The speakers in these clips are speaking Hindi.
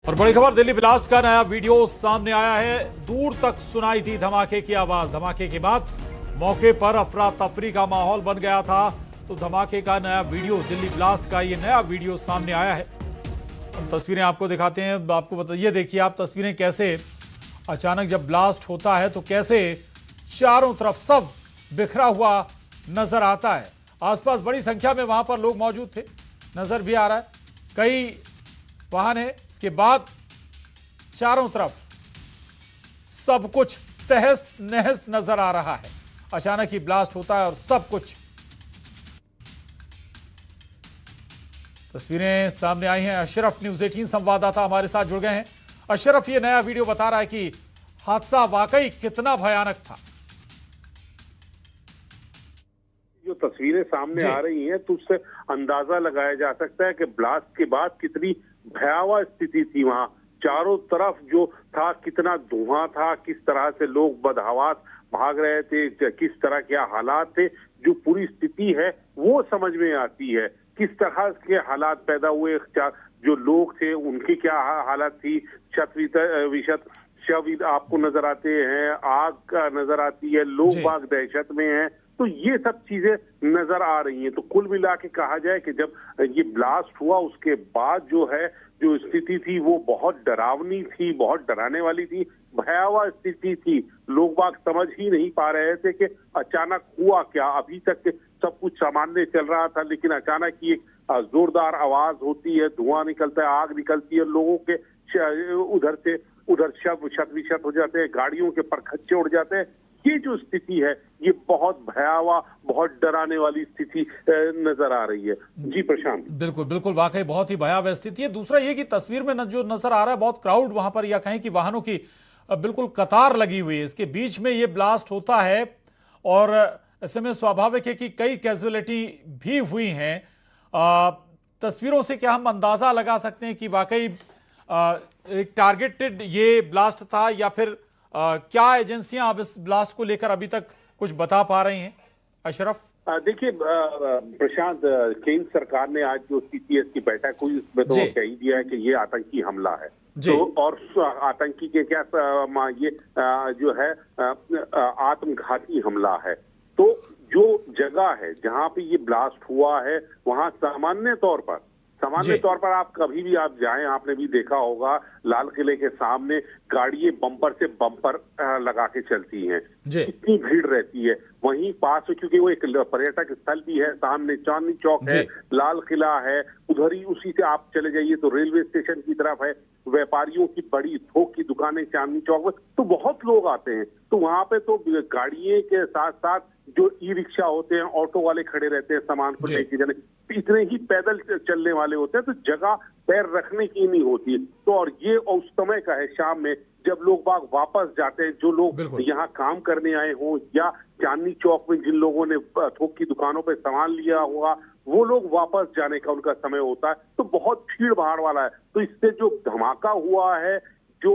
और बड़ी खबर, दिल्ली ब्लास्ट का नया वीडियो सामने आया है। दूर तक सुनाई दी धमाके की आवाज। धमाके के बाद मौके पर अफरा तफरी का माहौल बन गया था। तो धमाके का नया वीडियो, दिल्ली ब्लास्ट का ये नया वीडियो सामने आया है। हम तस्वीरें आपको दिखाते हैं। आपको बताइए, देखिए आप तस्वीरें कैसे अचानक जब ब्लास्ट होता है तो कैसे चारों तरफ सब बिखरा हुआ नजर आता है। आसपास बड़ी संख्या में वहां पर लोग मौजूद थे, नजर भी आ रहा है, कई वाहन है। इसके बाद चारों तरफ सब कुछ तहस नहस नजर आ रहा है। अचानक ही ब्लास्ट होता है और सब कुछ। तस्वीरें सामने आई हैं। अशरफ, न्यूज़ 18 संवाददाता हमारे साथ जुड़ गए हैं। अशरफ, ये नया वीडियो बता रहा है कि हादसा वाकई कितना भयानक था। जो तस्वीरें सामने आ रही हैं तो उससे अंदाजा लगाया जा सकता है कि ब्लास्ट के बाद कितनी भयावह स्थिति थी। वहां चारों तरफ जो था, कितना धुआं था, किस तरह से लोग बदहवास भाग रहे थे, किस तरह के हालात थे। जो पूरी स्थिति है वो समझ में आती है। किस तरह के हालात पैदा हुए, जो लोग थे उनकी क्या हालत थी। शत विशत शव आपको नजर आते हैं, आग का नजर आती है, लोग बाग दहशत में हैं। तो ये सब चीजें नजर आ रही हैं। तो कुल मिला के कहा जाए कि जब ये ब्लास्ट हुआ उसके बाद जो है, जो स्थिति थी वो बहुत डरावनी थी, बहुत डराने वाली थी, भयावह स्थिति थी। लोग बाग समझ ही नहीं पा रहे थे कि अचानक हुआ क्या। अभी तक सब कुछ सामान्य चल रहा था, लेकिन अचानक ही एक जोरदार आवाज होती है, धुआं निकलता है, आग निकलती है, लोगों के उधर से उधर शव शत विशत हो जाते हैं, गाड़ियों के परखच्चे उड़ जाते हैं। ये जो स्थिति है ये बहुत भयावह, बहुत डराने वाली स्थिति नजर आ रही है। जी प्रशांत, बिल्कुल बिल्कुल, वाकई बहुत ही भयावह स्थिति है। दूसरा ये कि तस्वीर में जो नजर आ रहा है, बहुत क्राउड वहां पर, या कहें कि वाहनों की बिल्कुल कतार लगी हुई है। इसके बीच में ये ब्लास्ट होता है और ऐसे में स्वाभाविक है कि कई कैजुअलिटी भी हुई हैं। तस्वीरों से क्या हम अंदाजा लगा सकते हैं कि वाकई एक टारगेटेड ये ब्लास्ट था, या फिर क्या एजेंसियां अब इस ब्लास्ट को लेकर अभी तक कुछ बता पा रही हैं? अशरफ, देखिए प्रशांत, केंद्र सरकार ने आज जो सीपीएस की बैठक हुई उसमें तो कह ही दिया है कि ये आतंकी हमला है। तो और आतंकी के क्या ये जो है आत्मघाती हमला है। तो जो जगह है जहां पे ये ब्लास्ट हुआ है वहां सामान्य तौर पर आप कभी भी आप जाएं, आपने भी देखा होगा लाल किले के सामने गाड़ियां बम्पर से बम्पर लगा के चलती हैं, इतनी भीड़ रहती है। वहीं पास में, क्योंकि वो एक पर्यटक स्थल भी है, सामने चांदनी चौक है, लाल किला है, उधर ही उसी से आप चले जाइए तो रेलवे स्टेशन की तरफ है, व्यापारियों की बड़ी थोक की दुकानें चांदनी चौक में, तो बहुत लोग आते हैं। तो वहां पे तो गाड़ियों के साथ साथ जो ई रिक्शा होते हैं, ऑटो वाले खड़े रहते हैं सामान को लेके जाने, इतने ही पैदल चलने वाले होते हैं, तो जगह पैर रखने की नहीं होती। तो और ये उस समय का है, शाम में जब लोग बाग वापस जाते हैं, जो लोग यहाँ काम करने आए हों या चांदनी चौक में जिन लोगों ने थोक की दुकानों पे सामान लिया होगा, वो लोग वापस जाने का उनका समय होता है। तो बहुत भीड़ भाड़ वाला है। तो इससे जो धमाका हुआ है, जो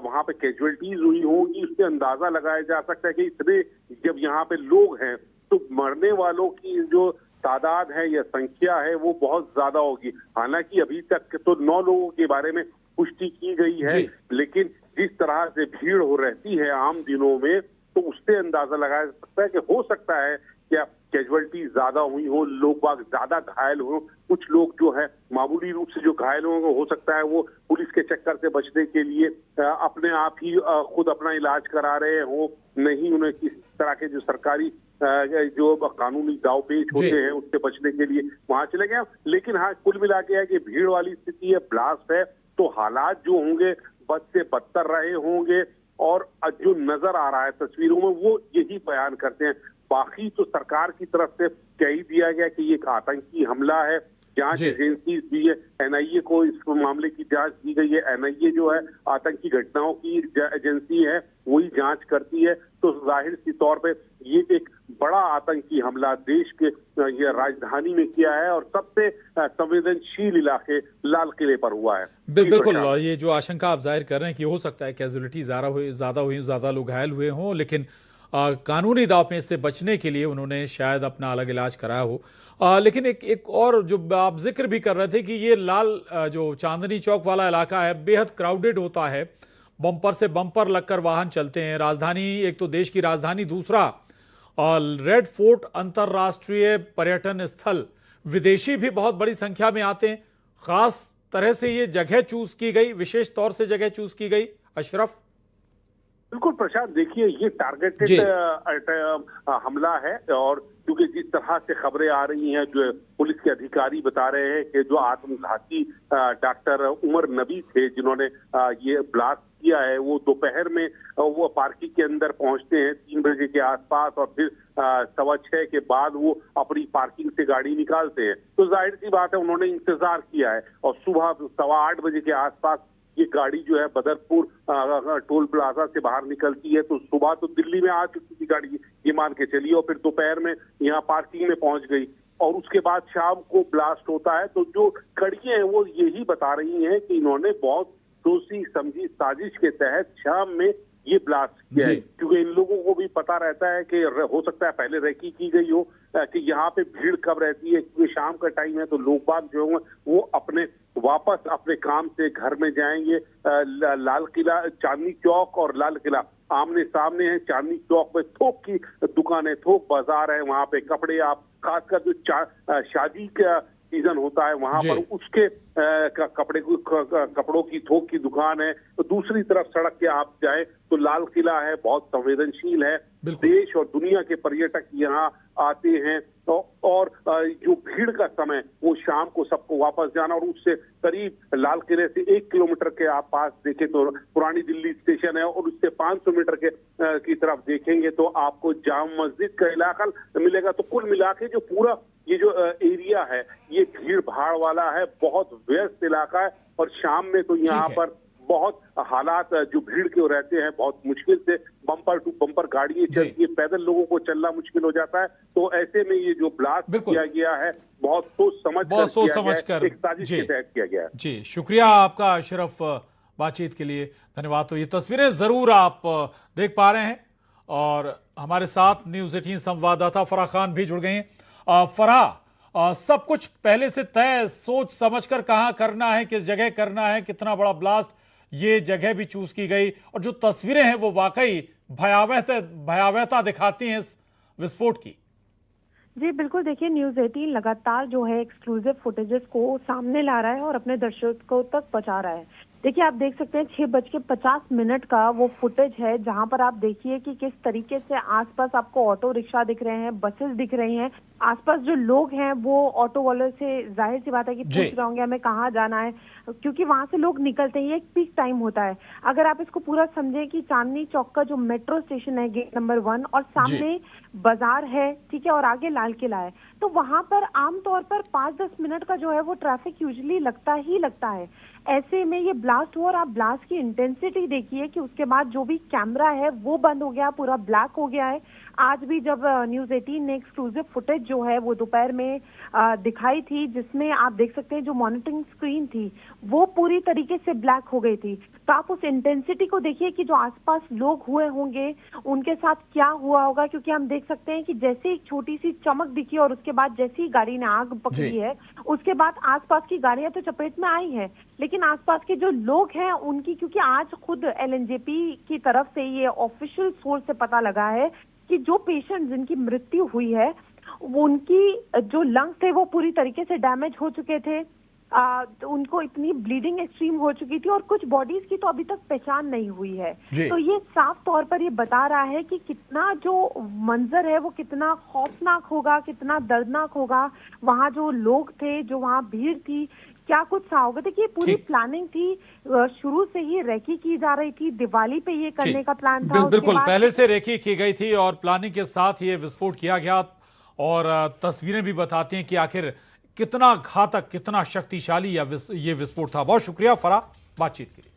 वहां पे कैजुअलिटीज हुई होंगी, उससे अंदाजा लगाया जा सकता है कि इतने जब यहाँ पे लोग हैं तो मरने वालों की जो तादाद है या संख्या है वो बहुत ज्यादा होगी। हालांकि अभी तक तो 9 लोगों के बारे में पुष्टि की गई है, लेकिन जिस तरह से भीड़ हो रहती है आम दिनों में, तो उससे अंदाजा लगाया जा सकता है कि हो सकता है क्या कैजुअलिटी ज्यादा हुई हो, लोग बाग ज्यादा घायल हो। कुछ लोग जो है मामूली रूप से जो घायल हो सकता है वो पुलिस के चक्कर से बचने के लिए अपने आप ही खुद अपना इलाज करा रहे हो, नहीं उन्हें किस तरह के जो सरकारी जो कानूनी दाव पेच होते हैं उससे बचने के लिए वहां चले गए। लेकिन हाँ, कुल मिला के है कि भीड़ वाली स्थिति है, ब्लास्ट है, तो हालात जो होंगे बद से बदतर रहे होंगे। और जो नजर आ रहा है तस्वीरों में वो यही बयान करते हैं। बाकी तो सरकार की तरफ से कह ही दिया गया कि ये एक आतंकी हमला है। जांच एजेंसी भी है, एनआईए को इस मामले की जांच दी गई है। एनआईए जो है आतंकी घटनाओं की एजेंसी है, वही जांच करती है। तो जाहिर सी तौर पे ये एक बड़ा आतंकी हमला देश के ये राजधानी में किया है और सबसे संवेदनशील इलाके लाल किले पर हुआ है। बिल्कुल, ये जो आशंका आप जाहिर कर रहे हैं कि हो सकता है कैजुअलिटी ज्यादा हुई, ज्यादा लोग घायल हुए हों, लेकिन कानूनी दांव से बचने के लिए उन्होंने शायद अपना अलग इलाज कराया हो। लेकिन एक और जो आप जिक्र भी कर रहे थे कि ये लाल जो चांदनी चौक वाला इलाका है बेहद क्राउडेड होता है, बम्पर से बम्पर लगकर वाहन चलते हैं। राजधानी, एक तो देश की राजधानी, दूसरा और रेड फोर्ट अंतर्राष्ट्रीय पर्यटन स्थल, विदेशी भी बहुत बड़ी संख्या में आते हैं। खास तरह से ये जगह चूज की गई, विशेष तौर से जगह चूज की गई अशरफ। बिल्कुल प्रशांत, देखिए ये टारगेटेड हमला है, और क्योंकि जिस तरह से खबरें आ रही हैं, जो पुलिस के अधिकारी बता रहे हैं कि जो आत्मघाती डॉक्टर उमर नबी थे जिन्होंने ये ब्लास्ट किया है, वो दोपहर में वो पार्किंग के अंदर पहुंचते हैं 3 बजे के आसपास, और फिर 6:15 के बाद वो अपनी पार्किंग से गाड़ी निकालते हैं। तो जाहिर सी बात है उन्होंने इंतजार किया है, और सुबह 8:15 बजे के आसपास ये गाड़ी जो है बदरपुर टोल प्लाजा से बाहर निकलती है। तो सुबह तो दिल्ली में आ चुकी थी गाड़ी, ये मान के चलिए, और फिर दोपहर में यहाँ पार्किंग में पहुंच गई, और उसके बाद शाम को ब्लास्ट होता है। तो जो कड़ियां हैं वो यही बता रही हैं कि इन्होंने बहुत सोची समझी साजिश के तहत शाम में ये ब्लास्ट किया है, क्योंकि इन लोगों को भी पता रहता है कि हो सकता है पहले रेकी की गई हो कि यहाँ पे भीड़ कब रहती है, क्योंकि शाम का टाइम है तो लोग बाग जो है वो अपने वापस अपने काम से घर में जाएंगे। लाल किला, चांदनी चौक और लाल किला आमने सामने है। चांदनी चौक में थोक की दुकानें, थोक बाजार है, वहाँ पे कपड़े, आप खासकर जो शादी का सीजन होता है वहां पर उसके कपड़ों की थोक की दुकान है। तो दूसरी तरफ सड़क के आप जाए तो लाल किला है, बहुत संवेदनशील है, देश और दुनिया के पर्यटक यहाँ आते हैं। तो और जो भीड़ का समय वो शाम को सबको वापस जाना, और उससे करीब लाल किले से 1 किलोमीटर के आप पास देखें तो पुरानी दिल्ली स्टेशन है, और उससे 500 मीटर के की तरफ देखेंगे तो आपको जाम मस्जिद का इलाका मिलेगा। तो कुल मिला के जो पूरा ये जो एरिया है ये भीड़ भाड़ वाला है, बहुत व्यस्त इलाका है, और शाम में तो यहाँ पर बहुत हालात जो भीड़ के रहते हैं, बहुत मुश्किल से बम्पर टू बम्पर गाड़ियां चलती है, पैदल लोगों को चलना मुश्किल हो जाता है। तो ऐसे में ये जो ब्लास्ट किया गया है बहुत सोच समझ कर एक साजिश के तहत किया गया है। जी, शुक्रिया आपका अशरफ बातचीत के लिए, धन्यवाद। तो ये तस्वीरें जरूर आप देख पा रहे हैं, और हमारे साथ न्यूज़ 18 संवाददाता फराह खान भी जुड़ गए हैं। फराह, सब कुछ पहले से तय सोच समझकर कहाँ करना है, किस जगह करना है, कितना बड़ा ब्लास्ट, ये जगह भी चूज की गई, और जो तस्वीरें हैं वो वाकई भयावहता दिखाती हैं इस विस्फोट की। जी बिल्कुल, देखिए न्यूज़ 18 लगातार जो है एक्सक्लूसिव फुटेजेस को सामने ला रहा है और अपने दर्शकों तक पहुंचा रहा है। देखिए आप देख सकते हैं 6:50 का वो फुटेज है, जहां पर आप देखिए कि किस तरीके से आसपास आपको ऑटो रिक्शा दिख रहे हैं, बसेस दिख रही हैं, आसपास जो लोग हैं वो ऑटो वालों से जाहिर सी बात है कि पूछ रहे होंगे हमें कहाँ जाना है, क्योंकि वहां से लोग निकलते हैं, एक पीक टाइम होता है। अगर आप इसको पूरा समझें कि चांदनी चौक का जो मेट्रो स्टेशन है गेट नंबर 1, और सामने बाजार है, ठीक है, और आगे लाल किला है, तो वहां पर आमतौर पर 5-10 मिनट का जो है वो ट्रैफिक यूजुअली लगता है। ऐसे में ये ब्लास्ट हुआ, और आप ब्लास्ट की इंटेंसिटी देखिए कि उसके बाद जो भी कैमरा है वो बंद हो गया, पूरा ब्लैक हो गया है। आज भी जब न्यूज़ 18 ने एक्सक्लूसिव फुटेज जो है वो दोपहर में दिखाई थी, जिसमें आप देख सकते हैं जो मॉनिटरिंग स्क्रीन थी वो पूरी तरीके से ब्लैक हो गई थी। तो आप उस इंटेंसिटी को देखिए कि जो आसपास लोग हुए होंगे उनके साथ क्या हुआ होगा, क्योंकि हम देख सकते हैं कि जैसे एक छोटी सी चमक दिखी और उसके बाद जैसे ही गाड़ी ने आग पकड़ी है, उसके बाद आसपास की गाड़ियां तो चपेट में आई है, लेकिन आसपास के जो लोग हैं उनकी, क्योंकि आज खुद एलएनजेपी की तरफ से ये ऑफिशियल सोर्स से पता लगा है कि जो पेशेंट जिनकी मृत्यु हुई है वो उनकी जो लंग्स थे वो पूरी तरीके से डैमेज हो चुके थे, तो उनको इतनी ब्लीडिंग एक्सट्रीम हो चुकी थी, और कुछ बॉडीज की तो अभी तक पहचान नहीं हुई है। तो ये साफ तौर पर ये बता रहा है कि कितना जो मंजर है वो कितना खौफनाक होगा, कितना दर्दनाक होगा। वहाँ जो लोग थे, जो वहाँ भीड़ थी, क्या कुछ सा होगा। देखिए पूरी प्लानिंग थी, शुरू से ही रेकी की जा रही थी, दिवाली पे ये करने का प्लान था। बिल्कुल, पहले से रेकी की गई थी और प्लानिंग के साथ ये विस्फोट किया गया, और तस्वीरें भी बताती हैं कि आखिर कितना घातक, कितना शक्तिशाली ये विस्फोट था। बहुत शुक्रिया फराह बातचीत के लिए।